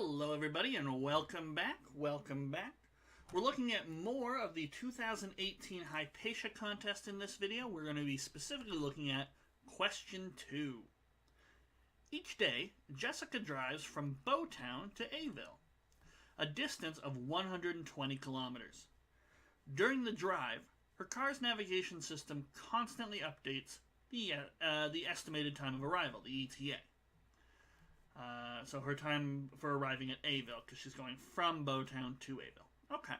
Hello everybody and welcome back. We're looking at more of the 2018 Hypatia contest in this video. We're going to be specifically looking at question 2. Each day, Jessica drives from Bowtown to Aville, a distance of 120 kilometers. During the drive, her car's navigation system constantly updates the estimated time of arrival, the ETA. So her time for arriving at Aville, because she's going from Bowtown to Aville. Okay.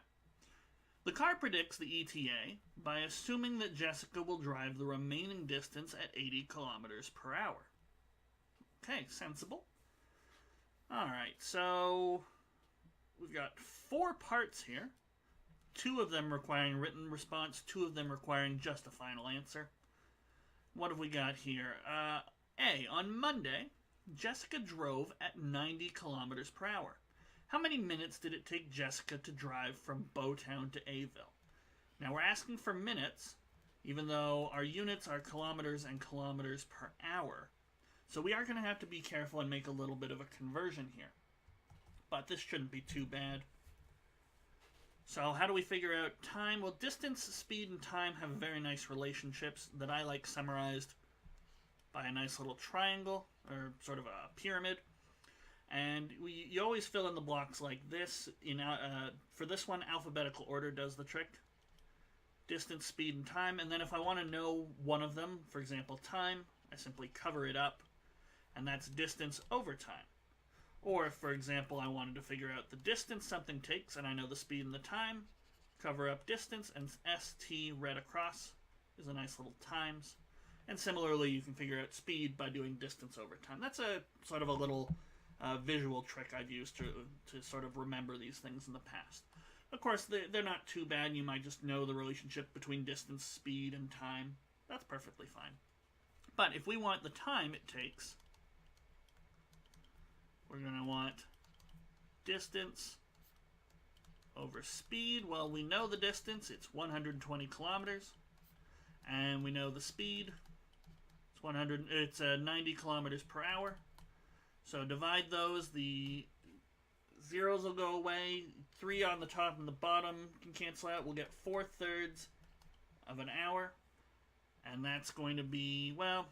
The car predicts the ETA by assuming that Jessica will drive the remaining distance at 80 kilometers per hour. Okay, sensible. Alright, so we've got 4 parts here. 2 of them requiring written response, 2 of them requiring just a final answer. What have we got here? A, on Monday, Jessica drove at 90 kilometers per hour. How many minutes did it take Jessica to drive from Bowtown to Aville? Now we're asking for minutes, even though our units are kilometers and kilometers per hour. So we are going to have to be careful and make a little bit of a conversion here. But this shouldn't be too bad. So how do we figure out time? Well, distance, speed, and time have very nice relationships that I like summarized by a nice little triangle, or sort of a pyramid. And you always fill in the blocks like this. For this one, alphabetical order does the trick. Distance, speed, and time. And then if I want to know one of them, for example, time, I simply cover it up, and that's distance over time. Or if, for example, I wanted to figure out the distance something takes, and I know the speed and the time, cover up distance, and ST read across is a nice little times. And similarly, you can figure out speed by doing distance over time. That's a sort of a little visual trick I've used to sort of remember these things in the past. Of course, they're not too bad. You might just know the relationship between distance, speed, and time. That's perfectly fine. But if we want the time it takes, we're going to want distance over speed. Well, we know the distance. It's 120 kilometers. And we know the speed. It's 90 kilometers per hour. So divide those. The zeros will go away. 3 on the top and the bottom can cancel out. We'll get 4/3 of an hour. And that's going to be, well,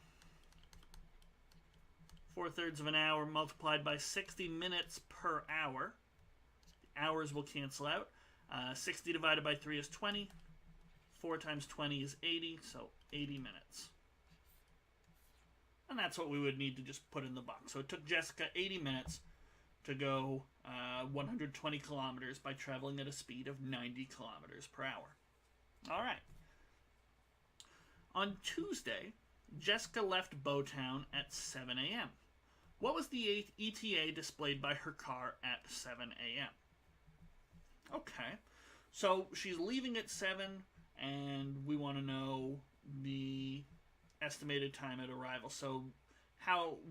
4/3 of an hour multiplied by 60 minutes per hour. The hours will cancel out. 60 divided by 3 is 20. 4 times 20 is 80, so 80 minutes. And that's what we would need to just put in the box. So it took Jessica 80 minutes to go 120 kilometers by traveling at a speed of 90 kilometers per hour. All right. On Tuesday, Jessica left Bowtown at 7 a.m. What was the ETA displayed by her car at 7 a.m.? Okay. So she's leaving at 7, and we want to know the estimated time at arrival. So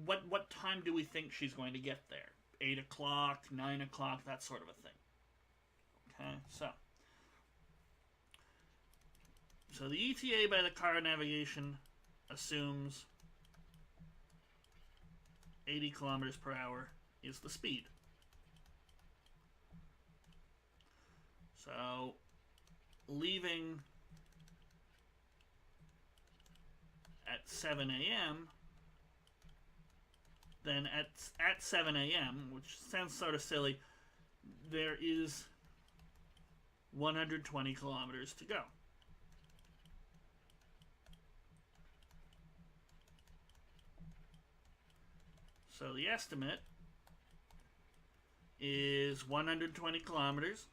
what time do we think she's going to get there? 8 o'clock, 9 o'clock, that sort of a thing. Okay, so the ETA by the car navigation assumes 80 kilometers per hour is the speed. So leaving at 7 a.m., then at 7 a.m., which sounds sort of silly, there is 120 kilometers to go. So the estimate is 120 kilometers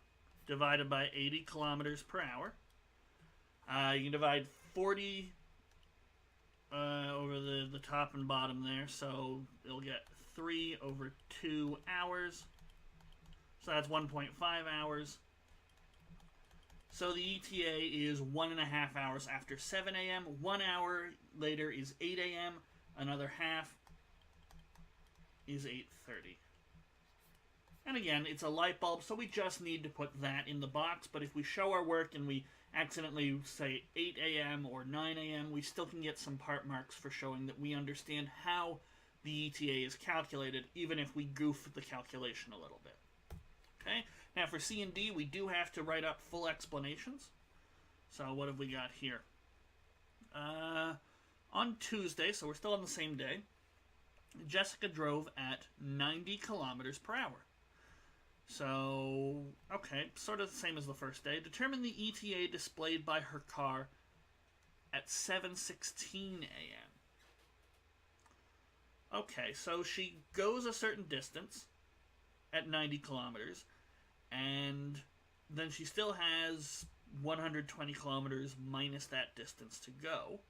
divided by 80 kilometers per hour. You can divide 40 over the top and bottom there, so it'll get 3 over 2 hours. So that's 1.5 hours. So the ETA is 1.5 hours after 7 a.m. 1 hour later is 8 a.m. Another half is 8:30. And again, it's a light bulb, so we just need to put that in the box. But if we show our work and we accidentally say 8 a.m. or 9 a.m., we still can get some part marks for showing that we understand how the ETA is calculated, even if we goof the calculation a little bit. Okay? Now for C and D, we do have to write up full explanations. So what have we got here? On Tuesday, so we're still on the same day, Jessica drove at 90 kilometers per hour. So, okay, sort of the same as the first day. Determine the ETA displayed by her car at 7:16 a.m. Okay, so she goes a certain distance at 90 kilometers, and then she still has 120 kilometers minus that distance to go.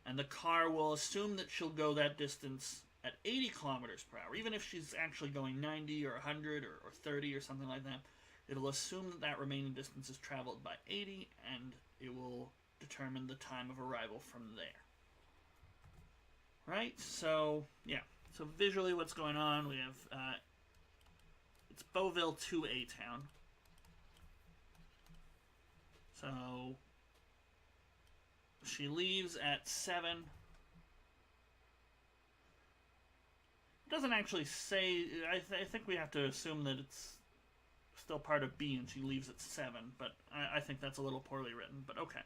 And the car will assume that she'll go that distance at 80 kilometers per hour. Even if she's actually going 90 or 100 or 30 or something like that, it'll assume that that remaining distance is traveled by 80, and it will determine the time of arrival from there. Right? So, yeah. So visually what's going on, we have, it's Beauville to A-Town. So, she leaves at 7. It doesn't actually say, I think we have to assume that it's still part of B and she leaves at 7, but I think that's a little poorly written, but okay.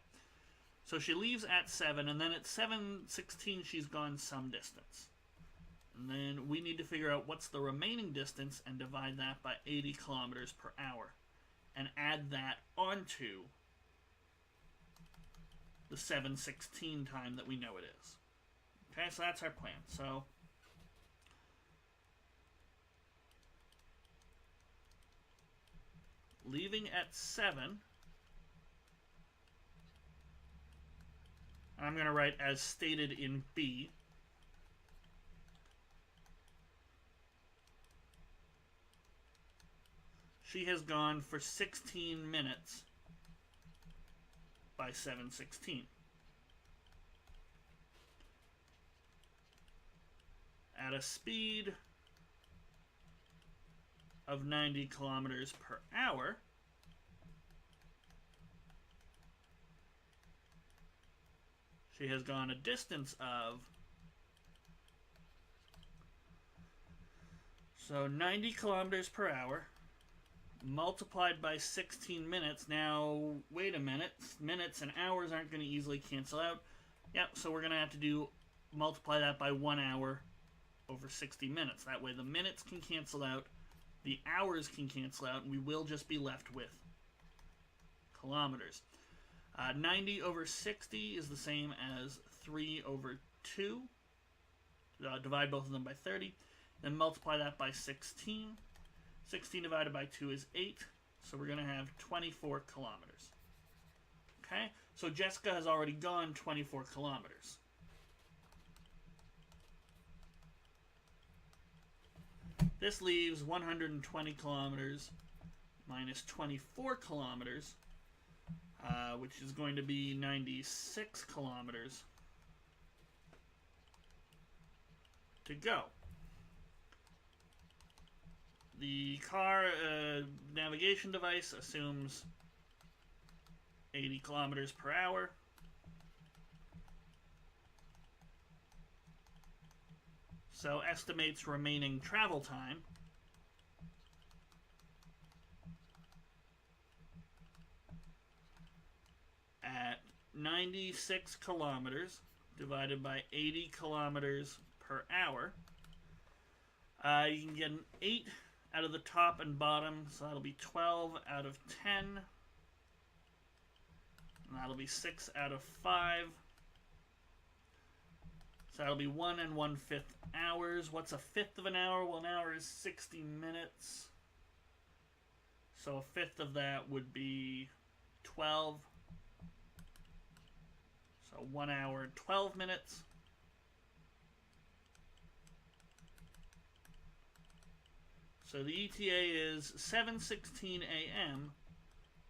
So she leaves at 7, and then at 7:16 she's gone some distance. And then we need to figure out what's the remaining distance and divide that by 80 kilometers per hour. And add that onto the 7:16 time that we know it is. Okay, so that's our plan. So leaving at 7, I'm going to write as stated in B. She has gone for 16 minutes by 7:16. At a speed of 90 kilometers per hour, she has gone a distance of, so 90 kilometers per hour multiplied by 16 minutes. Now, wait a minute. Minutes and hours aren't going to easily cancel out. Yep, so we're going to have to multiply that by 1 hour over 60 minutes. That way the minutes can cancel out, the hours can cancel out, and we will just be left with kilometers. 90 over 60 is the same as 3 over 2. Divide both of them by 30. Then multiply that by 16. 16 divided by 2 is 8. So we're going to have 24 kilometers. Okay? So Jessica has already gone 24 kilometers. This leaves 120 kilometers minus 24 kilometers, which is going to be 96 kilometers to go. The car navigation device assumes 80 kilometers per hour. So estimates remaining travel time at 96 kilometers divided by 80 kilometers per hour. You can get an 8 out of the top and bottom, so that'll be 12 out of 10. And that'll be 6 out of 5. So that'll be 1 1/5 hours. What's a fifth of an hour? Well, an hour is 60 minutes. So a fifth of that would be 12. So 1 hour and 12 minutes. So the ETA is 7:16 a.m.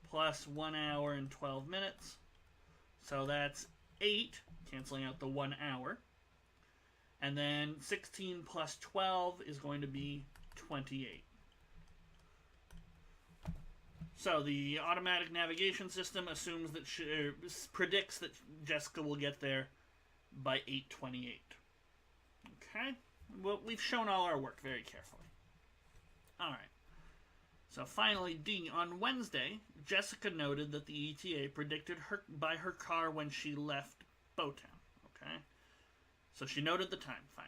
plus 1 hour and 12 minutes. So that's 8, canceling out the 1 hour. And then 16 plus 12 is going to be 28. So the automatic navigation system assumes that predicts that Jessica will get there by 8:28. Okay? Well, we've shown all our work very carefully. All right. So finally, D. On Wednesday, Jessica noted that the ETA predicted by her car when she left Bowtown. Okay? So she noted the time. Fine.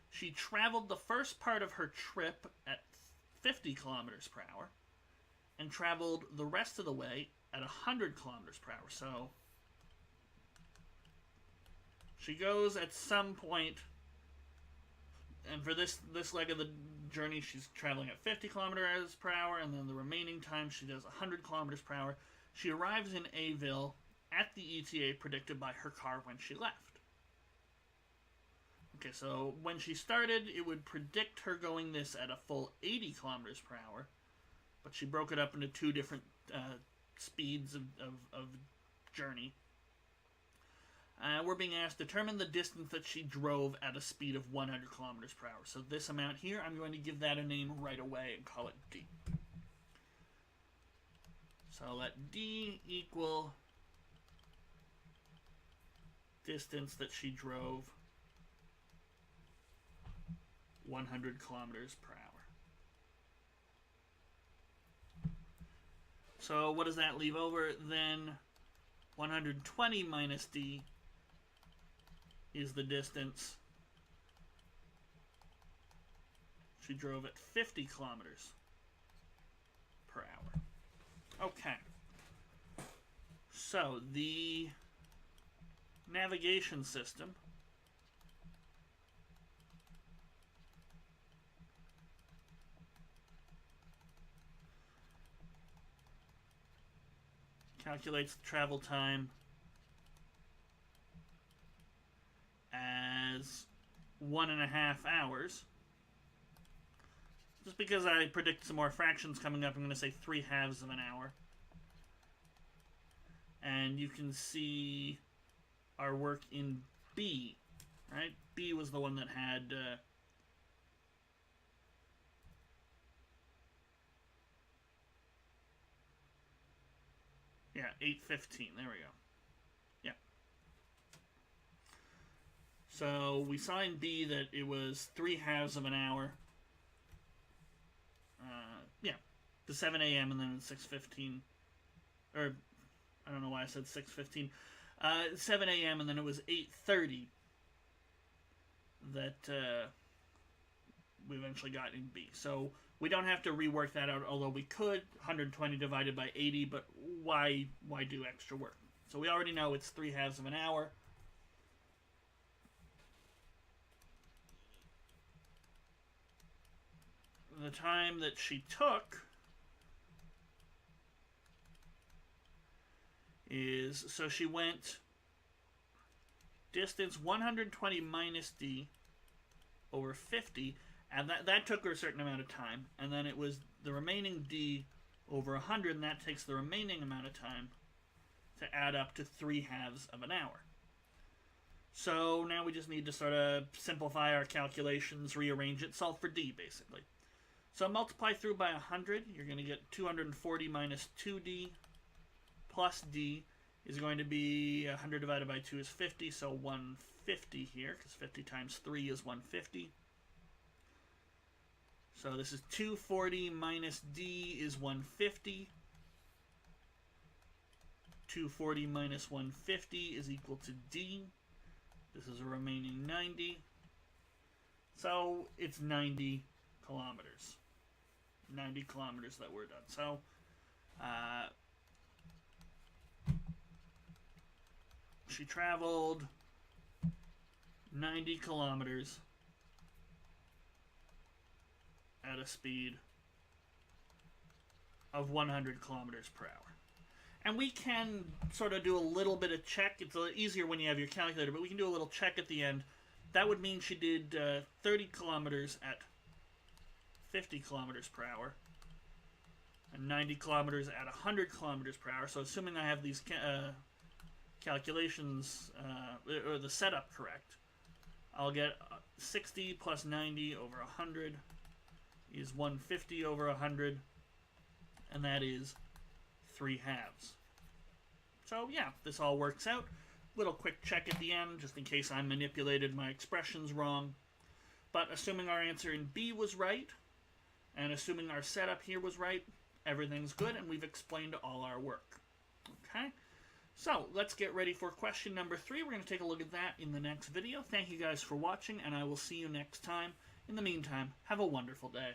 She traveled the first part of her trip at 50 kilometers per hour and traveled the rest of the way at 100 kilometers per hour. So she goes at some point, and for this leg of the journey, she's traveling at 50 kilometers per hour, and then the remaining time she does 100 kilometers per hour. She arrives in Aville at the ETA predicted by her car when she left. Okay, so when she started, it would predict her going this at a full 80 kilometers per hour, but she broke it up into two different speeds of journey. We're being asked to determine the distance that she drove at a speed of 100 kilometers per hour. So this amount here, I'm going to give that a name right away and call it D. So let D equal distance that she drove 100 kilometers per hour. So what does that leave over? Then 120 minus D is the distance she drove at 50 kilometers per hour. Okay. So the navigation system calculates the travel time as 1.5 hours. Just because I predict some more fractions coming up, I'm going to say 3/2 of an hour. And you can see our work in B, right? B was the one that had yeah, 8:15. There we go. Yeah. So we saw in B that it was 3/2 of an hour. Yeah, to 7 a.m. and then 6:15, or I don't know why I said 6:15. 7 a.m. and then it was 8:30 that we eventually got in B. So we don't have to rework that out, although we could. 120 divided by 80, but why do extra work? So we already know it's 3/2 of an hour. The time that she took is, so she went distance 120 minus D over 50, and that took her a certain amount of time, and then it was the remaining D over 100, and that takes the remaining amount of time to add up to 3/2 of an hour. So now we just need to sort of simplify our calculations, rearrange it, solve for D, basically. So multiply through by 100, you're going to get 240 minus 2D plus D is going to be 100 divided by 2 is 50, so 150 here, because 50 times 3 is 150. So this is 240 minus D is 150. 240 minus 150 is equal to D. This is a remaining 90. So it's 90 kilometers. 90 kilometers that we're done. So she traveled 90 kilometers at a speed of 100 kilometers per hour. And we can sort of do a little bit of check. It's a little easier when you have your calculator, but we can do a little check at the end. That would mean she did 30 kilometers at 50 kilometers per hour and 90 kilometers at 100 kilometers per hour. So assuming I have these calculations or the setup correct, I'll get 60 plus 90 over 100 is 150 over 100, and that is 3/2. So yeah, this all works out. Little quick check at the end, just in case I manipulated my expressions wrong. But assuming our answer in B was right, and assuming our setup here was right, everything's good, and we've explained all our work. Okay? So, let's get ready for question number 3. We're going to take a look at that in the next video. Thank you guys for watching, and I will see you next time. In the meantime, have a wonderful day.